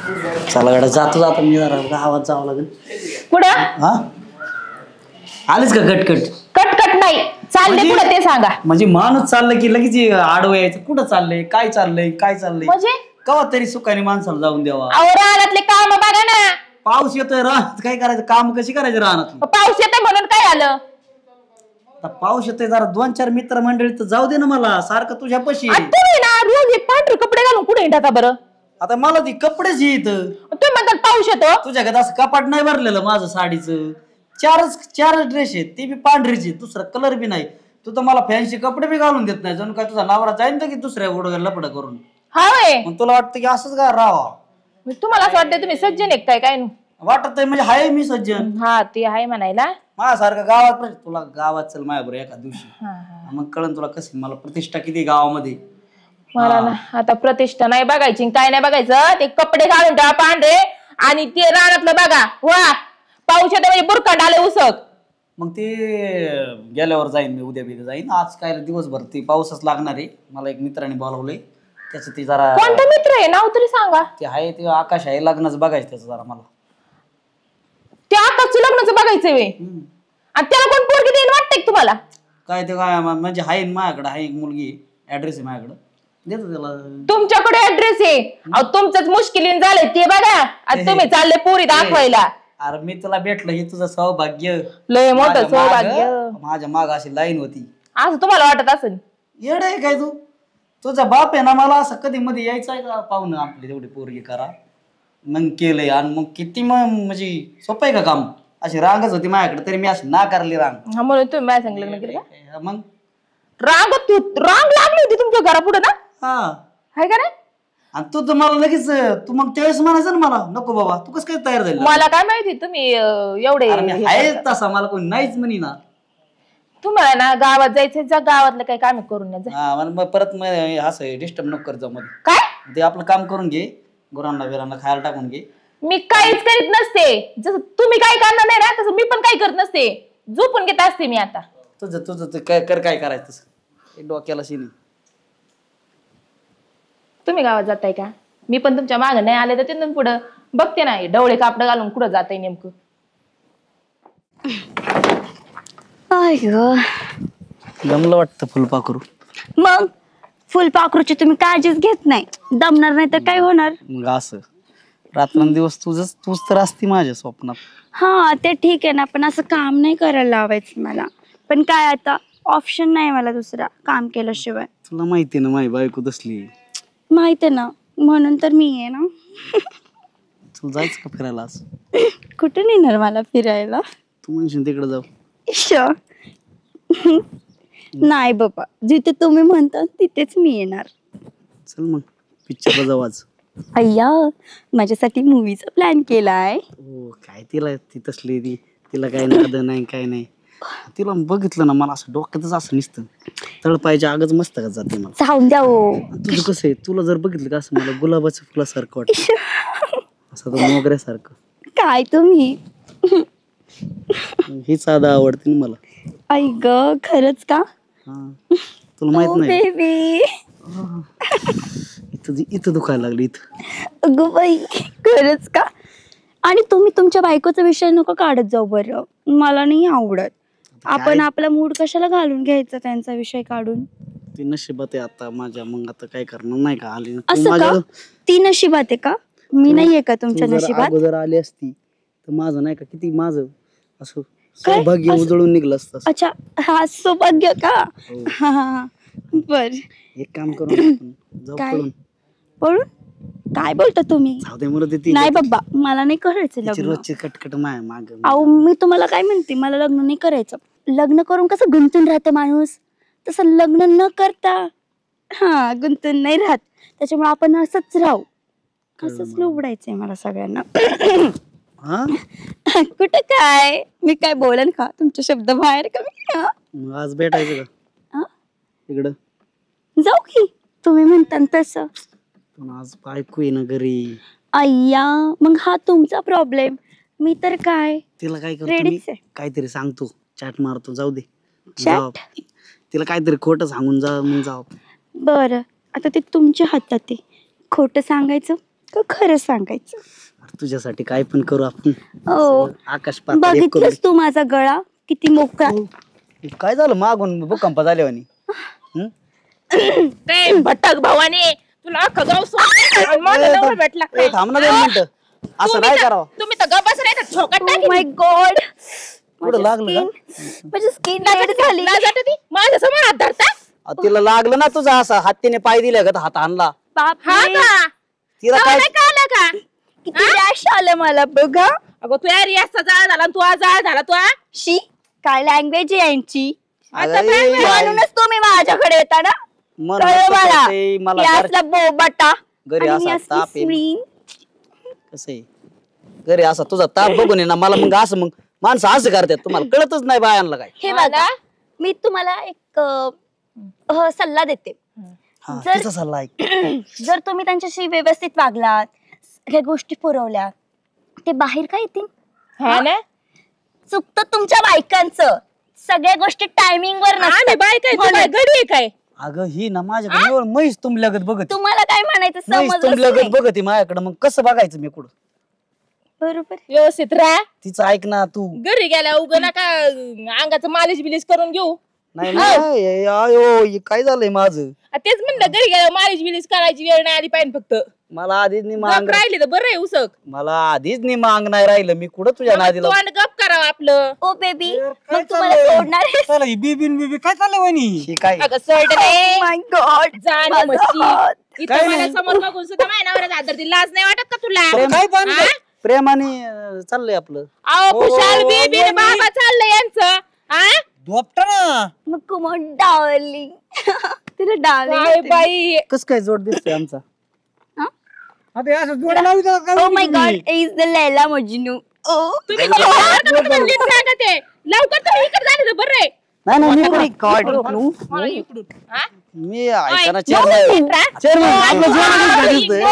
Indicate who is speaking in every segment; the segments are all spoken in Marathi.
Speaker 1: चला गड्या जातो जातो मी जरा गावात जावं लागेल.
Speaker 2: कुठं
Speaker 1: हा आलीच का कटकट?
Speaker 2: कटकट नाही चालले कुठं ते सांगा.
Speaker 1: म्हणजे माणूस चाललं की लगेच आडवं यायचं. कुठं चाललंय काय चाललंय काय चाललंय
Speaker 2: म्हणजे
Speaker 1: कवा तरी सुखाने माणसाला जाऊन द्यावा.
Speaker 2: रानातले काम बघा ना.
Speaker 1: पाऊस येतोय रानात काय करायचं काम कशी करायचं रानात.
Speaker 2: पाऊस येतोय म्हणून काय आलं.
Speaker 1: पाऊस येतोय जरा 2-4 मित्र मंडळी तर जाऊ दे ना मला सारखं तुझ्यापाशी.
Speaker 2: तुम्ही ना रोज हे पांढरे कपडे घालून कुठे हिंडता बरं.
Speaker 1: आता मला ती कपडेच येत
Speaker 2: तुम्ही म्हणतात पाऊस येतो.
Speaker 1: तुझ्याकडे असं कपाट नाही भरलेलं माझं साडीचं. चार ड्रेस आहेत ते बी पांढरीचे दुसरा कलर बी नाही. तू तर मला फॅन्सी कपडे बी घालून देत नाही. जणू काय तुझा नवरा जाईन तर की दुसऱ्या उडगा लपडा करून.
Speaker 2: हा
Speaker 1: मग तुला वाटतं की असंच का राहावा.
Speaker 2: तुम्हाला असं वाटतं तुम्ही सज्जन एक काय
Speaker 1: वाटत म्हणजे हाय मी सज्जन.
Speaker 2: हा ते आहे म्हणायला.
Speaker 1: माझ्यासारखं गावात तुला गावात चल माझ्याबरोबर एका दिवशी मग कळन तुला कशी मला प्रतिष्ठा किती गावामध्ये.
Speaker 2: मला ना आता प्रतिष्ठा नाही बघायची काय नाही बघायचं. ते कपडे घालून ठेवा पांढरे आणि ते रानातलं बघा. वा पाऊस येतो म्हणजे बुरखंड आले उसक.
Speaker 1: मग ते गेल्यावर जाईन मी उद्या बिद्या जाईन. आज काय दिवसभर ती पाऊसच लागणार आहे. मला एक मित्राने बोलावलंय त्याचं ती जरा.
Speaker 2: कोणता मित्र आहे नाव तरी सांगा.
Speaker 1: ते आहे ते आकाश आहे लग्नाचं बघायचं त्याचं जरा मला.
Speaker 2: ते आताच लग्नाचं बघायचंय वे आणि त्याला कोण पोरगी देईन वाटतंय तुम्हाला.
Speaker 1: काय ते काय म्हणजे आहे माझ्याकडे आहे एक मुलगी ऍड्रेस आहे माझ्याकडे देतो त्याला.
Speaker 2: तुमच्याकडे ऍड्रेस आहे. अहो तुमचंच मुश्किलीन झालंय ते बघा. आता तुम्ही चालले पोरी दाखवायला.
Speaker 1: अरे मी तुला भेटलं हे तुझं सौभाग्य.
Speaker 2: लय मोठं सौभाग्य.
Speaker 1: माझ्या माग अशी लाईन होती
Speaker 2: असं तुम्हाला वाटत असेल.
Speaker 1: येड आहे काय तू. तुझा बाप आहे ना मला असं कधी मध्ये यायचं आहे का पाहुणं आपली तेवढी पोरगी करा मग केलंय. आणि मग किती मग म्हणजे सोपं आहे का काम. अशी रांगच होती माझ्याकडे तरी मी अशी नाकारली रांग.
Speaker 2: हा म्हणून तुम्ही माझ्या संग लग्न केलं का.
Speaker 1: मग
Speaker 2: रांग लागली होती तुमच्या घरापुढे ना.
Speaker 1: हा
Speaker 2: हाय का नाही.
Speaker 1: आणि तू तर मला लगेच तू मग त्यावेळेस म्हणायचं ना मला नको बाबा तू कसं काय तयार झाली.
Speaker 2: मला काय माहिती तुम्ही एवढे
Speaker 1: आहे तसा मला कोणी नाहीच म्हणी ना.
Speaker 2: तुम्हाला ना गावात जायचं जा गावातलं काही काम करून या.
Speaker 1: मग परत मग असं डिस्टर्ब नको कर जाऊ मध्ये.
Speaker 2: काय
Speaker 1: ते आपलं काम करून घे गुरांना बिरांना खायला टाकून घे.
Speaker 2: मी काहीच करीत नसते. जसं तुम्ही काही करणार नाही ना तसं मी पण काही करत नसते. झोपून घेत असते मी आता.
Speaker 1: तुझं काय करायचं तसं डोक्याला शिनी.
Speaker 2: तुम्ही गावात जाताय का. मी पण तुमच्या मागे नाही आले तर तिथून पुढं बघते नाही डवळे कापड घालून कुठं जाताय नेमकं.
Speaker 1: जमलं वाटतं फुलपाखरू.
Speaker 3: मग फुलपाखरूची तुम्ही काळजीच घेत नाही. दमणार नाही तर काय होणार.
Speaker 1: मग असं रात्रंदिवस तूच तर असती माझ्या स्वप्नात.
Speaker 3: हा ते ठीक आहे ना पण असं काम नाही करायला लावायचं मला. पण काय आता ऑप्शन नाही मला दुसरा काम केल्याशिवाय.
Speaker 1: तुला माहिती ना माझी बायको तसली.
Speaker 3: माहित आहे ना म्हणून तर मी आहे ना.
Speaker 1: तुला जायचं का फिरायला आज.
Speaker 3: कुठे नेणार मला फिरायला.
Speaker 1: तू म्हणशील तिकडे जाऊ.
Speaker 3: नाही बाबा जिथे तुम्ही म्हणता तिथेच मी येणार.
Speaker 1: चल मग पिक्चरला जाऊ आज.
Speaker 3: अय्या माझ्यासाठी मूवीचा प्लॅन केलाय.
Speaker 1: हो काय ती तसली तिला काय नाद नाही काय नाही. तिला बघितलं ना मला असं डोक्यातच असं निसतं तळपायच्या आगच मस्त का जाते मला.
Speaker 3: जाऊन द्या हो.
Speaker 1: तुझं कसं आहे तुला जर बघितलं का असं मला गुलाबाचं फुलासारखं वाटतं असं तर मोगऱ्यासारखं.
Speaker 3: काय तुम्ही
Speaker 1: ही साधा आवडते ना मला.
Speaker 3: आई ग खरंच का.
Speaker 1: तुला माहित नाही
Speaker 3: बेबी.
Speaker 1: इथं दुखायला लागली इथं.
Speaker 3: अगं बाई खरंच का. आणि तुम्ही तुमच्या बायकोचा विषय नको काढत जाऊ बरं. मला नाही आवडत. आपण आपला मूड कशाला घालून घ्यायचा त्यांचा विषय काढून.
Speaker 1: ती नशिबात आहे आता माझ्या. मग आता काय करणार नाही का आली
Speaker 3: असं का. ती नशिबात आहे का मी नाहीये का तुमच्या नशिबात.
Speaker 1: अगोदर आली असती तर माझं नाही का किती माझं असं सौभाग्य उजळून निघलं असतं.
Speaker 3: अच्छा हा सौभाग्य का. हा बर
Speaker 1: एक काम करू जाऊ पळून.
Speaker 3: पळून काय बोलता तुम्ही. नाही बाबा मला नाही करायचं लग्न.
Speaker 1: रोजची कटकट माय माग.
Speaker 3: अहो मी तुम्हाला काय म्हणते मला लग्न नाही करायचं. लग्न करून कसं गुंतून राहतं माणूस तसं लग्न न करता हा गुंतून नाही राहत. त्याच्यामुळे आपण असंच राहू. असंच लुबडायचंय मला सगळ्यांना. कुठं काय मी काय बोलन का तुमचे शब्द बाहेर का. मी
Speaker 1: आज भेटायचं का इकडं.
Speaker 3: जाऊ की तुम्ही म्हणता तसं.
Speaker 1: पण आज बायको आहे ना घरी.
Speaker 3: अय्या मग हा तुमचा प्रॉब्लेम. मी तर काय
Speaker 1: तिला काय करतो काहीतरी सांगतो चॅट मारतो जाऊ दे. तिला काहीतरी खोटं सांगून जा मग जाऊ.
Speaker 3: बरं आता ते तुमच्या हातात आहे खोटं सांगायचं का खरं सांगायचं?
Speaker 1: तुझ्यासाठी काय पण करू आपण.
Speaker 3: हो,
Speaker 1: आकाश पाताळ एक करू.
Speaker 3: बघितलंस तू माझा गळा किती मोकळा.
Speaker 1: काय झालं मागून भूकंप झाल्यावानी?
Speaker 2: ते भटक भावाने तुला अख्खं गाव सोडलं. माझा नवरा भेटला काय?
Speaker 1: थांब ना 2 मिनिटं. असं नाही करावं.
Speaker 2: तुम्ही तर गप्पच नाही तर ठोकात
Speaker 3: Oh
Speaker 2: टाकीन.
Speaker 3: my God.
Speaker 1: कुठं लागलं का?
Speaker 3: माझी स्किन रेड झाली.
Speaker 2: लाज वाटते ती? माझ्या समोर हात धरता?
Speaker 1: तिला लागलं ना तुझा असा हातीने पाय दिले का हात आणला
Speaker 2: हा
Speaker 3: बापरे,
Speaker 2: का?
Speaker 1: तिला काय
Speaker 2: नाही कळलं का?
Speaker 3: किती रॅश आलं मला बघा.
Speaker 2: अगं तू यार याचा जाळ झाला आणि तू आज जाळ झाला तू हा?
Speaker 3: शी, काय लँग्वेज आहे यांची.
Speaker 1: अगं, ए,
Speaker 3: म्हणूनच तुम्ही माझ्याकडे येता ना.
Speaker 1: मन
Speaker 3: कळलं
Speaker 1: मस्त
Speaker 3: मला.
Speaker 1: करते, मला
Speaker 3: की
Speaker 1: घर-
Speaker 3: असला बोबाटा
Speaker 1: घरी
Speaker 3: आणि मी
Speaker 1: असा
Speaker 3: असली
Speaker 1: ताप आहे.
Speaker 3: स्वीन.
Speaker 1: कसं आहे घरी असा तुझा ताप बघून आहे ना मला मग असं मग माणसं असं करतात तुम्हाला कळतच नाही बायांना काय.
Speaker 3: हे बघा, मी तुम्हाला एक सल्ला देते.
Speaker 1: हा,
Speaker 3: जर-
Speaker 1: तिचा सल्ला ऐक.
Speaker 3: जर तुम्ही त्यांच्याशी व्यवस्थित वागलात, ह्या गोष्टी पुरवल्या, ते बाहेर काय येतील?
Speaker 2: हा ना?
Speaker 3: चुकतं तुमच्या बायकांचं. सगळ्या गोष्टी टायमिंग वर
Speaker 2: आम्ही
Speaker 3: नसतात.
Speaker 2: बाय काय तू
Speaker 3: म्हणून.
Speaker 2: काय गडी आहे काय?
Speaker 1: अगं ही ना माझ्याकडे एवढं म्हैस तुंबल्यागत बघत
Speaker 3: तुम्हाला काय म्हणायचं
Speaker 1: म्हैस
Speaker 3: समजलंच
Speaker 1: तुंबल्यागत
Speaker 3: नाही.
Speaker 1: बघत माझ्याकडे मग कसं बघायचं मी कुठं.
Speaker 3: बरोबर.
Speaker 2: व्यवस्थित राहा.
Speaker 1: तिचं ऐक ना तू.
Speaker 2: घरी गेल्या उगा नका अंगाचं मालिश बिलिश करून घेऊ.
Speaker 1: नाही नाही अयो हे काय झालंय माझं.
Speaker 2: तेच म्हणलं घरी गेल्या मालिश बिलिश करायची वेळ नाही आली पाहिजे फक्त.
Speaker 1: मला आधीच निमा अंग
Speaker 2: गप राहिली तर बरं आहे उसक.
Speaker 1: मला आधीच निमा अंग नाही राहिलं मी कुठं तुझ्या नादीला.
Speaker 2: तोंड गप करावं आपलं.
Speaker 3: ओ बेबी, मग तुम्हाला सोडणार आहे?
Speaker 4: चला ही बीबी काय चाललंय वहिनी?
Speaker 1: ही काय
Speaker 2: अगं सोड रे.
Speaker 3: माय गॉड,
Speaker 2: जाणे मस्ती. इथं मला समोर बघून सुद्धा माझ्या नवऱ्याचा आदर दिला. लाज नाही वाटत का तुला?
Speaker 4: काय पण
Speaker 2: हा?
Speaker 1: प्रेमाने चाललंय आपलं.
Speaker 2: अहो खुशाल
Speaker 4: ओ,
Speaker 2: बेबी
Speaker 4: वहिनी.
Speaker 2: बाबा चाललंय यांचं. हा?
Speaker 4: धोपटा ना.
Speaker 3: मग कुमार डार्लिंग. तिला
Speaker 2: काय
Speaker 3: डार्लिंग.
Speaker 2: बाई.
Speaker 1: कस काय जोड दिसतोय आमचा.
Speaker 4: आता हे असं जोड लावी त्याला काय
Speaker 3: ओ माय
Speaker 4: वहिनी?
Speaker 3: God, is the Laila Majnu. ओ
Speaker 2: तुम्ही नीट सांगा ते. लवकर तुम्ही इकडे झाले तर बरं आहे.
Speaker 1: नाही नाही मी
Speaker 3: माय गॉड.
Speaker 2: मला इकडून. हा?
Speaker 1: मी ऐका ना
Speaker 2: ओय,
Speaker 1: चेअरमन
Speaker 2: हा?
Speaker 1: आपलं जोड दिसतोय.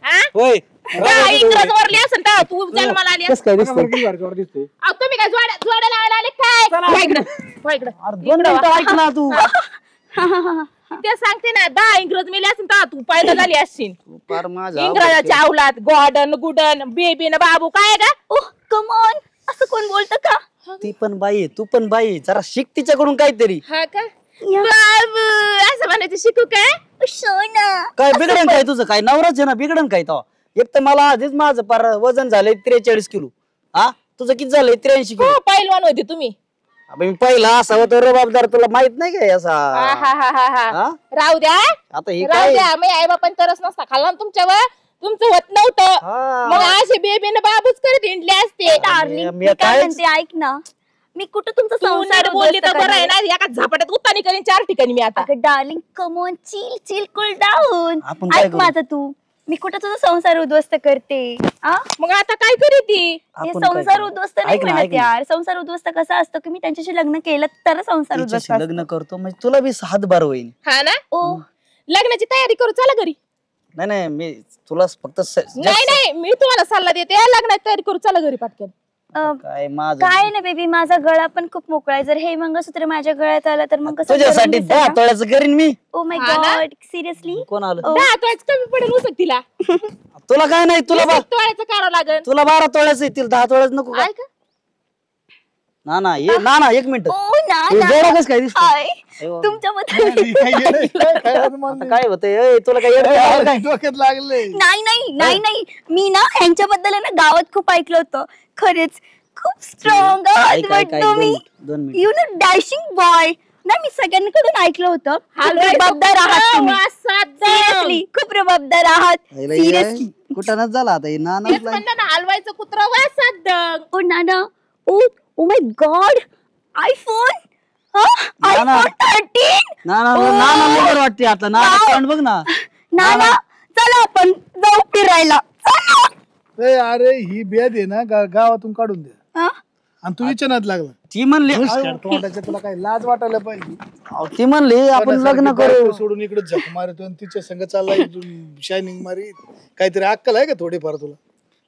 Speaker 2: हा?
Speaker 4: होय.
Speaker 2: त्या इंग्रज वरली असेल तर तू जन्माला आली
Speaker 1: कस काय दिसतोय.
Speaker 4: जोड दिसतोय.
Speaker 2: अहो, तुम्ही काय जोड्या लावायला आले काय? वा इकडं, वा इकडं.
Speaker 1: अरे 2 मिनिटं ऐक ना तू.
Speaker 2: ते सांगते ना 10 इंग्रज मेले असेल तर तू पायदा झाली असशील.
Speaker 1: तू फार माझा
Speaker 2: इंग्रजाच्या अवलाद गॉर्डन गुडन बेबी न बाबू काय का?
Speaker 3: ओह कम ऑन, असं कोण बोलतं का?
Speaker 1: ती पण बाई आहे, तू पण बाई आहे. जरा शिक तिच्याकडून काहीतरी.
Speaker 2: हा का? बाबू असं म्हणायचं शिकू काय?
Speaker 3: सोना.
Speaker 1: काय बिघडन काय तुझं काय नवराच आहे ना बिघडन काय तो. एक तर मला आधीच माझं पार वजन झालंय 43 किलो. हा तुझं किती झालंय 83 किलो.
Speaker 2: हो पैलवान होते तुम्ही.
Speaker 1: अबे मी पहिला असा होतो रबाबदार तुला माहित नाही काय असा.
Speaker 2: हा हा हा हा हा.
Speaker 1: हा?
Speaker 2: राहू द्या
Speaker 1: आता हे
Speaker 2: राहू
Speaker 1: काय
Speaker 2: द्या. मी आई बापान तरच नसता खाल्ला ना तुमच्यावर. तुमचं होत नव्हतं.
Speaker 1: हा.
Speaker 2: मग असे बेबी न बाबूच करत हिंडले असते.
Speaker 3: डार्लिंग,
Speaker 1: मी
Speaker 3: मी काय
Speaker 1: काय-
Speaker 3: म्हणते ऐक ना. मी कुठं तुमचा
Speaker 2: तू
Speaker 3: संसार
Speaker 2: नीट बोलली तर
Speaker 3: उद्ध्वस्त
Speaker 2: बरं आहे
Speaker 3: करणार?
Speaker 2: ना. एका झपाट्यात उत्तानी करीन 4 ठिकाणी मी आता.
Speaker 3: अगं darling come on, chill chill, cool down.
Speaker 1: आपण काय
Speaker 3: ऐक
Speaker 1: करू?
Speaker 3: माझं तू. मी कुठं तुझा संसार उद्ध्वस्त करते? आ?
Speaker 2: मग आता काय करी ती?
Speaker 3: हे
Speaker 1: आपण काय
Speaker 3: संसार
Speaker 1: करू?
Speaker 3: उद्ध्वस्त नाही
Speaker 1: ऐक ना,
Speaker 3: म्हणत
Speaker 1: ऐक ना.
Speaker 3: यार. संसार उद्ध्वस्त कसा असतो की मी त्यांच्याशी लग्न केलं तर संसार उद्ध्वस्त
Speaker 1: तिच्याशी
Speaker 3: असतो.
Speaker 1: लग्न करतो म्हणजे तुला बी हातभार होईल.
Speaker 2: हा ना
Speaker 3: ओ
Speaker 2: लग्नाची तयारी करू चला घरी.
Speaker 1: नाही नाही मी तुला फक्त
Speaker 2: नाही नाही मी तुम्हाला सल्ला देते लग्नाची तयारी करू चला घरी पटकन.
Speaker 1: काय माझं
Speaker 3: काय ना बेबी, माझा गळा पण खूप मोकळा आहे. जर हे मंगळसूत्र माझ्या गळ्यात आलं तर मग कसं
Speaker 1: तुझ्यासाठी 10 तोळ्याचं करीन मी.
Speaker 3: ओ माय
Speaker 2: हा ना?
Speaker 3: God, seriously?
Speaker 1: कोण आलं
Speaker 2: 10 तोळ्याचं कमी पडेल उसक तिला.
Speaker 1: तुला काय नाही तुला
Speaker 2: 20 तोळ्याचं करावं लागेल.
Speaker 1: तुला 12 तोळ्याचं येतील 10 तोळ्याच नको का?
Speaker 2: ऐका
Speaker 1: ना ना ये ना ना 1 मिनिट
Speaker 3: ओ ना ना.
Speaker 1: जोडा कस काय दिसतो.
Speaker 3: हाय,
Speaker 1: अयो.
Speaker 3: तुमच्याबद्दल
Speaker 1: काय होतंय तुला काय येडं आहे काय?
Speaker 4: डोक्यात लागले.
Speaker 3: नाही नाही नाही नाही, मी ना ह्यांच्याबद्दल आहे ना गावात खूप ऐकलं होतं. खरेच खूप स्ट्रॉंग आहात
Speaker 1: काय काय
Speaker 3: तुम्ही.
Speaker 1: 2 minute
Speaker 3: you know dashing boy. नाही मी सगळ्यांकडून ऐकलं होतं. खूप जबाबदार आहात तुम्ही. सिरियसली खूप जबाबदार आहात. सिरियसली.
Speaker 1: कुठं झाला आता हे ना ना
Speaker 2: तेच म्हणलं ना हलवायचं कुत्र वासात दंग.
Speaker 3: ओ नाना, oh oh my God, iPhone.
Speaker 1: नाना.
Speaker 3: आयफोन 13.
Speaker 1: ना ना ना ना लवकर वाटते आता ना तोंड बघ ना.
Speaker 3: नाना चला आपण जाऊ फिरायला. चला.
Speaker 4: ए, अरे ही बेद आहे ना गावातून काढून दे.
Speaker 3: हा?
Speaker 4: आणि तू विचारत लागला
Speaker 1: ती म्हणली
Speaker 4: तोंडाच्या तुला काय लाज वाटायला पाहिजे.
Speaker 1: अहो, ती म्हणली आपण लग्न करू.
Speaker 4: बायको सोडून इकडे झक मारतो आणि तिच्या संग चाललाय शायनिंग मारी. काहीतरी अक्कल आहे का थोडीफार तुला?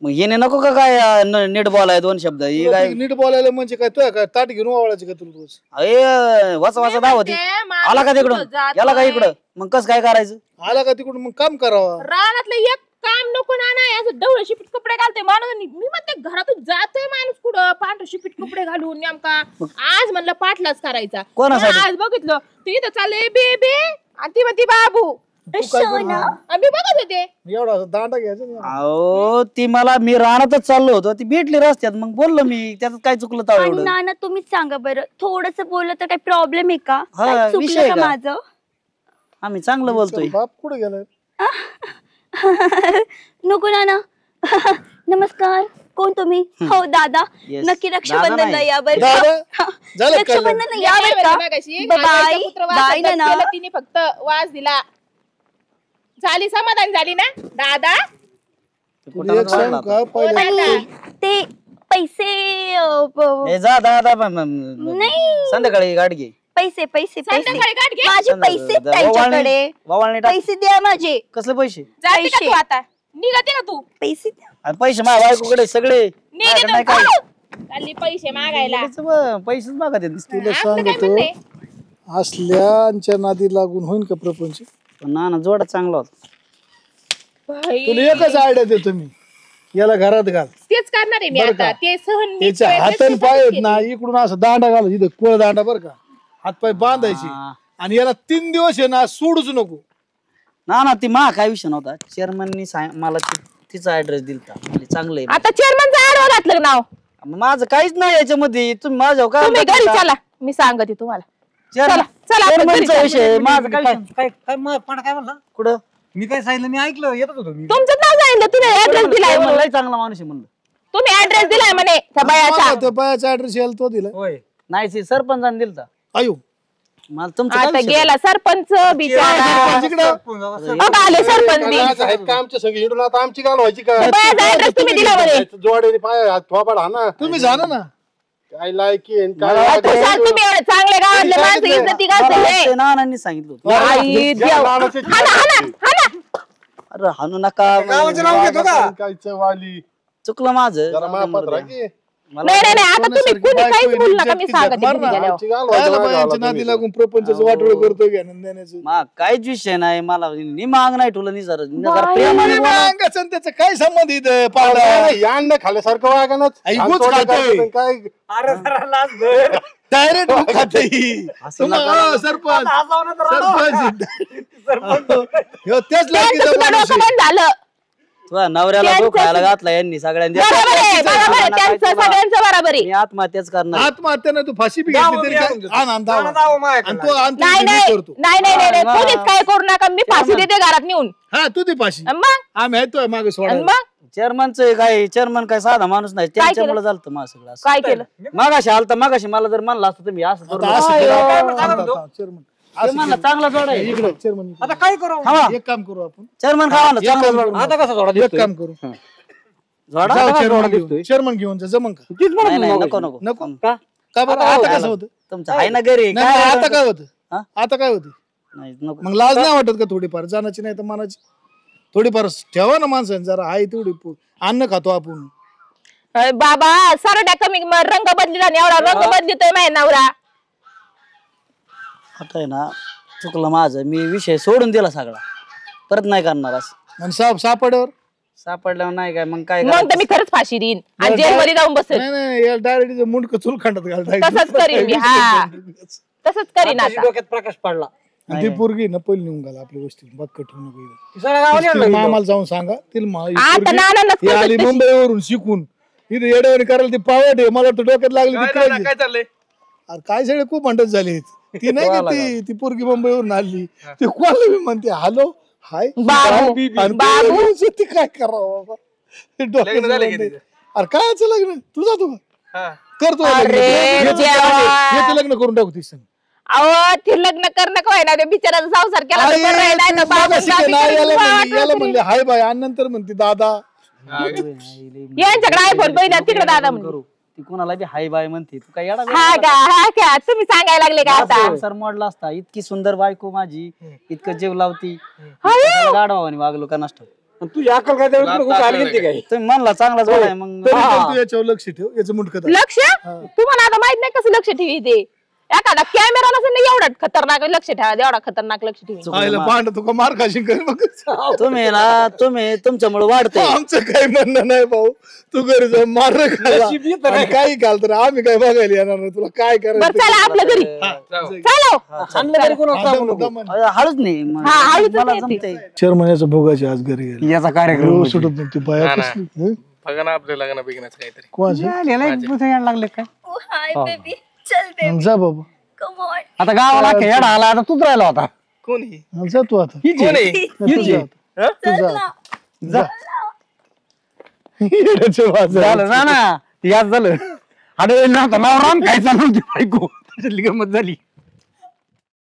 Speaker 1: मग येणे नको का काय नीट बोलाय 2 शब्द ही
Speaker 4: तुला
Speaker 1: काय
Speaker 4: नीट बोलायला म्हणजे काय तुला काय ताट घेऊन वावळायची का तुला रोज?
Speaker 1: अय वाचा वाचा दावती
Speaker 2: म्हणते, माणूस
Speaker 1: आला का तिकडून
Speaker 2: कुठं जातोय?
Speaker 1: याला का इकडं मग कस काय करायचं.
Speaker 4: आला का तिकडून मग काम करावा.
Speaker 2: रानातलं एक काम नको ना नाही असं डवळ शिपीट कपडे घालतोय माणूस आणि मी म्हणते घरातून जातोय माणूस कुठं पांढर शिपीट कपडे घालून नेमका आज म्हणलं पाठलाच करायचा
Speaker 1: कोणासाठी?
Speaker 2: आज बघितलं तू इथं चालले बेबे आणि ती म्हणती बाबू आम्ही बघत होते
Speaker 4: एवढा दांडा घ्यायचा ना.
Speaker 1: अहो ती मला मी रानातच चाललो होतो ती भेटली रस्त्यात मग बोललो मी त्यात काय चुकलं तर
Speaker 3: आणि
Speaker 1: एवढं
Speaker 3: नाना तुम्हीच सांगा बरं थोडस बोललं तर काही प्रॉब्लेम आहे का
Speaker 1: हा,
Speaker 3: काय
Speaker 1: विषय
Speaker 3: चुकलं का
Speaker 1: का?
Speaker 3: माझं
Speaker 1: आम्ही चांगलं बोलतोय
Speaker 4: बाप कुठे गेलाय?
Speaker 3: नको नाना नमस्कार कोण तुम्ही हो दादा
Speaker 1: Yes.
Speaker 3: नक्की
Speaker 1: दादा
Speaker 3: रक्षाबंधनला
Speaker 1: नाही.
Speaker 3: या बरं
Speaker 4: दादा?
Speaker 3: का?
Speaker 4: झालं का?
Speaker 3: रक्षाबंधनला या बरं का बाय बाय नाना
Speaker 2: तिने फक्त वाज दिला झाली समाधान झाली ना दादा
Speaker 4: तुला एक सांगू का पहिले
Speaker 3: आणि ते पैसे
Speaker 1: ए, जा दादा
Speaker 3: नाही.
Speaker 1: संध्याकाळी गाडी घे
Speaker 3: पैसे पैसे पैसे
Speaker 2: संध्याकाळी गाठ घे
Speaker 3: माझे पैसे आहेत त्यांच्याकडे
Speaker 1: ववाळणी टाक
Speaker 3: पैसे द्या माझे
Speaker 1: कसले पैसे
Speaker 2: जाते का
Speaker 3: पैसे.
Speaker 2: तू आता निघते का तू
Speaker 3: पैसे द्या
Speaker 1: आणि पैसे माझ्या बायकोकडे सगळे माझ्याकडे नाही काय.
Speaker 2: चालली पैसे मागायला
Speaker 1: पैसेच मागत आहेत नुसते.
Speaker 4: तुला
Speaker 2: आपलं काय
Speaker 4: सांगतो
Speaker 2: म्हणणं आहे?
Speaker 4: असल्यांच्या नादी लागून होईन का प्रपंच?
Speaker 1: पण ना जोडा चांगला होता
Speaker 2: बाई,
Speaker 4: तुला एकच आयडिया देतो मी, याला घरात घाल.
Speaker 2: तेच करणार आहे मी
Speaker 4: बरं
Speaker 2: आता
Speaker 4: का?
Speaker 2: ते सहन मी
Speaker 4: याच्या
Speaker 2: प्रयत्न
Speaker 4: हातन
Speaker 2: स्वतःच
Speaker 4: पाय
Speaker 2: केले.
Speaker 4: ना इकडून असं दांडा घाल, इथं कोळ दांडा बर का, हातपाय बांधायची
Speaker 1: हा.
Speaker 4: आणि याला 3 दिवस आहे ना सोडूच नको.
Speaker 1: ना ती मा काय विषय नव्हता चेअरमननी मला तिचा ऍड्रेस दिलता म्हणजे चांगलं आहे
Speaker 2: आता चेअरमनचं आडवं घातलं नाव
Speaker 1: मग माझं काहीच नाही याच्यामध्ये तुम्ही माझ्यावर काय
Speaker 2: तुम्ही घरी
Speaker 1: म्हणता?
Speaker 2: चला मी सांगते तुम्हाला
Speaker 1: चला
Speaker 2: चला आपण घरी
Speaker 1: चेअरमनचा
Speaker 2: चला.
Speaker 1: विषय माझं काय विषय?
Speaker 5: काय काय काय म्हणला
Speaker 1: कुठं
Speaker 5: मी काय सांगितलं मी ऐकलं येतच होतो मी
Speaker 2: तुमचं नाव सांगितलं तुम्ही ऍड्रेस दिलाय
Speaker 1: चेअरमन
Speaker 2: म्हणून.
Speaker 1: लय चांगला माणूस आहे म्हणलं
Speaker 2: तुम्ही ऍड्रेस दिलाय म्हणे त्या बायाचा
Speaker 4: त्या बायाचा ऍड्रेस यायला तो दिला.
Speaker 5: होय
Speaker 1: नाही ते सरपंचाने दिलता
Speaker 4: आयो
Speaker 1: मला तुमचं काय
Speaker 2: आता
Speaker 1: विषय?
Speaker 2: गेला सरपंच बिचारा
Speaker 4: तिकडं
Speaker 2: बघा आले सरपंच बी.
Speaker 6: आहेत का आमच्या संग हिंडून आता आमची गाल व्हायची का
Speaker 2: त्या बायाचा ऍड्रेस तुम्ही दिला म्हणे
Speaker 6: जोडे पाय थोपाड हा ना
Speaker 4: तुम्ही झाला ना.
Speaker 6: काय लायकी आहे, काय
Speaker 2: अहो, तुषार, तुम्ही एवढे चांगले गावातले माणसं इज्जती
Speaker 1: मला
Speaker 2: घालताय.
Speaker 1: वाटतंय नानांनी सांगितलं होतं.
Speaker 2: आई देव. हाना, हाना, हाना.
Speaker 1: अरे हाणू नका
Speaker 5: गावाचं नाव घेतो का
Speaker 6: काय चवाली
Speaker 1: चुकलं माझं
Speaker 6: जरा मापात राहा की.
Speaker 2: नाही नाही नाही, आता तुम्ही
Speaker 4: सोन्यासारखी
Speaker 2: कुणी काहीच
Speaker 4: बायको
Speaker 2: बोलू नका
Speaker 4: आहे,
Speaker 2: मी
Speaker 4: इज्जत
Speaker 2: सांगते
Speaker 4: मार
Speaker 2: घरी
Speaker 4: ना.
Speaker 2: गेल्यावर.
Speaker 6: आमची गाल
Speaker 4: कायला
Speaker 6: व्हायची
Speaker 4: बायांच्या
Speaker 6: गावाला
Speaker 4: नादी
Speaker 6: तुम्ही.
Speaker 4: लागून प्रपंचाचं वाटोळ करतोय घ्या नंद्याचं.
Speaker 1: मा काहीच विषय नाही मला नि माग नाही ठेवलं नि जरा प्रेमाने बोला.
Speaker 4: अंगाचं आणि त्याचं काय संबंध इथं पाहुणा?
Speaker 6: नाही, यान खाल्ल्यासारखं वागणच
Speaker 4: आई, गुच खातोय.
Speaker 6: काय
Speaker 5: अरे जरा लाज धर.
Speaker 4: डायरेक्ट खाते ही. सरपंच सरपंच ह्यो तेच
Speaker 2: त्यांचं
Speaker 4: लायकीचा
Speaker 2: सुद्धा
Speaker 4: माणूस
Speaker 2: डोकं
Speaker 4: आहे.
Speaker 2: बंद झालं
Speaker 1: तुझ्या नवऱ्याला
Speaker 2: त्यांचं-
Speaker 1: डोकं खायला घातला यांनी सगळ्यांनी
Speaker 2: बरोबर आहे बरोबर आहे त्यांचं सगळ्यांचं बरोबर आहे
Speaker 1: मी आत्महत्याच करणार
Speaker 4: आत्महत्यानं तू फाशी बी
Speaker 5: दावा
Speaker 4: घेतली तरी
Speaker 5: मी
Speaker 4: काय
Speaker 5: आणून देतो.
Speaker 4: आण, आण, दावा.
Speaker 5: दावा, दावा माझ्याकडे
Speaker 4: आणि तो आणतो
Speaker 2: नाही
Speaker 4: मी
Speaker 2: नाही
Speaker 4: करतो.
Speaker 2: नाही नाही नाही
Speaker 1: हा,
Speaker 2: कोणीच काय करू नका मी फाशी देते घरात नेऊन
Speaker 4: हा तू ती फाशी
Speaker 2: आणि मग
Speaker 4: आम्ही आहे तो मागे
Speaker 2: आणि
Speaker 4: सोडा.
Speaker 2: मग
Speaker 1: चेअरमनचं काय चेअरमन काय साधा माणूस नाही
Speaker 2: केलं?
Speaker 1: त्यांच्यामुळे झालं माझं सगळं असं.
Speaker 2: काय केलं
Speaker 1: मागाशी आलता मागाशी मला जर म्हणलं असतं तुम्ही असं करू
Speaker 4: आता
Speaker 1: नका.
Speaker 4: असं केलं.
Speaker 5: काय म्हणता, काय म्हणतो?
Speaker 4: चेअरमन
Speaker 1: ते म्हणलं चांगला जोड आहे
Speaker 4: इकडे चेअरमन
Speaker 5: आता काय करू
Speaker 1: खावा
Speaker 4: एक काम करू आपण
Speaker 1: चेअरमन खावा ना चांगला जोड
Speaker 5: आता कसा थोडा
Speaker 4: एक
Speaker 5: दिसतोय
Speaker 4: काम करू
Speaker 1: जोडा
Speaker 4: जाऊ
Speaker 5: जोडा
Speaker 4: चेअरमन
Speaker 5: दिसतोय.
Speaker 4: घेऊन चेअरमन घेऊन जा जमन का?
Speaker 1: नाही नाही नको नको
Speaker 4: नको
Speaker 5: का
Speaker 4: का बरं
Speaker 5: आता
Speaker 4: आता
Speaker 5: काय
Speaker 4: कसं होतं?
Speaker 1: तुमचं आहे ना घरी
Speaker 4: नाही नाही, आता काय होतं
Speaker 1: हा?
Speaker 4: आता काय होतं?
Speaker 1: नाही नको
Speaker 4: मग लाज नाही वाटत का थोडीफार जाण्याची नाही तर मानाची थोडीफार ठेवा ना माणसाने जरा आहे तेवढी अन्न खातो आपण.
Speaker 2: अरे बाबा सारड्या कमी रंग बदलिला आणि एवढा रंग बदलितोय माझ्या नवरा
Speaker 1: आता आहे ना चुकलं माझं मी विषय सोडून दिला सगळा परत नाही करणार असं
Speaker 4: आणि सापड्यावर
Speaker 1: सापडल्यावर नाही काय मग काय
Speaker 2: मग तर मी खरंच फाशी देईन आणि जेलमध्ये जाऊन बसेल
Speaker 4: नाही नाही डायरेक्ट मुंडक चुल खांडत घालता
Speaker 2: तसंच करीन मी हा तसंच करीन
Speaker 5: आताशी
Speaker 2: आता
Speaker 5: डोक्यात प्रकाश पडला
Speaker 4: आणि ती पोरगी ना पहिली निघून घाला आपल्या गोष्टी बक्कट ठेवू नको इथं.
Speaker 5: ती सगळ्या गावाला
Speaker 4: ती
Speaker 5: आणलं
Speaker 4: मामाला जाऊन सांगा तिला
Speaker 2: आता नानांनाच
Speaker 4: ही आली
Speaker 2: करतो तशी.
Speaker 4: मुंबईवरून शिकून इथे येड्यावानी करायला ती पावट आहे मला तर डोक्यात लागली ती कळली.
Speaker 5: चाललंय
Speaker 4: अरे काय सगळे खूप म्हणत झाले ती नाही का ती पोरगी मुंबईवरून आली ती कोणाला मी म्हणते हॅलो हाय
Speaker 2: बाबू,
Speaker 4: आणि
Speaker 2: बाबू.
Speaker 4: ती म्हणते, ती काय करावं बाबा ते डोक्यात
Speaker 5: लग्न झालं की
Speaker 4: लागलंय.
Speaker 5: तिचं?
Speaker 4: अरे कायच लग्न तू जातो का करतो
Speaker 2: अरे देवा.
Speaker 4: लग्न करून टाकू ती संग.
Speaker 2: अहो ते लग्न करणं काय ना ते बिचाराचा संसार केला तर
Speaker 4: आई,
Speaker 2: बरं आहे, नाही तर
Speaker 4: तू
Speaker 2: बाबा
Speaker 4: मगाशी काय
Speaker 2: बाबी
Speaker 4: याला
Speaker 2: करून
Speaker 4: म्हणली- याला म्हणले हाय बाय आणि नंतर म्हणते दादा.
Speaker 2: यांच्याकडे आयफोन पहिल्या तिकडे दादा म्हणून
Speaker 1: करू ती कोणाला बी हाय बाय म्हणते तू काय येडा
Speaker 2: हा का तुम्ही सांगायला लागले का आता
Speaker 1: संसार मोडला असता इतकी सुंदर बायको माझी इतकं जीव लावती
Speaker 2: हाय.
Speaker 1: गाडवानी वागलो का नसतं
Speaker 5: तुझी अक्कल काय त्यावेळी कुठे आली गेली काय
Speaker 1: तुम्ही म्हणला चांगला जोड आहे मग
Speaker 4: तरी पण तू याच्यावर लक्ष ठेव याचं मुंडकं दाब.
Speaker 2: लक्ष तुम्हाला आता माहित नाही कसं लक्ष ठेवी ते एखादा कॅमेरा नसेल ना एवढा खतरनाक लक्ष ठेवा एवढा खतरनाक लक्ष ठेवा
Speaker 4: आईला पांड तुका मार खाशील कर मग
Speaker 1: तुम्ही तुमच्यामुळे वाढते
Speaker 4: आमचं काही म्हणणं नाही भाऊ तू घरी जाऊन मार
Speaker 5: नशीब येतं नाही.
Speaker 4: काही घाल तर आम्ही काय बघायला येणार नाही तुला काय
Speaker 2: बरं
Speaker 4: करायचं
Speaker 2: चला आपल्या घरी चलो
Speaker 5: आणलं तरी कोणाला सांगू नको.
Speaker 1: हळूच नाही
Speaker 2: हा, हळूच
Speaker 1: मला
Speaker 2: नाही
Speaker 1: जमतंय.
Speaker 4: 4 महिन्याचं भोगायची आज घरी गेले
Speaker 5: याचा कार्यक्रम
Speaker 4: सुटत नाही ती बाया कसली हं?
Speaker 7: बघा ना आपल्या लग्न बिग्नाचं काहीतरी
Speaker 4: कोणाचं?
Speaker 5: यायला लागले काय
Speaker 3: हाय बेबी चल बेबी
Speaker 4: जा बाबा
Speaker 3: कम ऑन
Speaker 5: आता गावाला अख्खा येडा आला आता तूच राहिला होता
Speaker 7: कोणी
Speaker 4: जा तू आता
Speaker 7: कोण आहे
Speaker 4: तू जा आता. तू जा येड्याच्या वाजा.
Speaker 5: झालं ना याच झालं अरे ना नाव राम खायचा नव्हती बायको त्याच्यातली गंमत झाली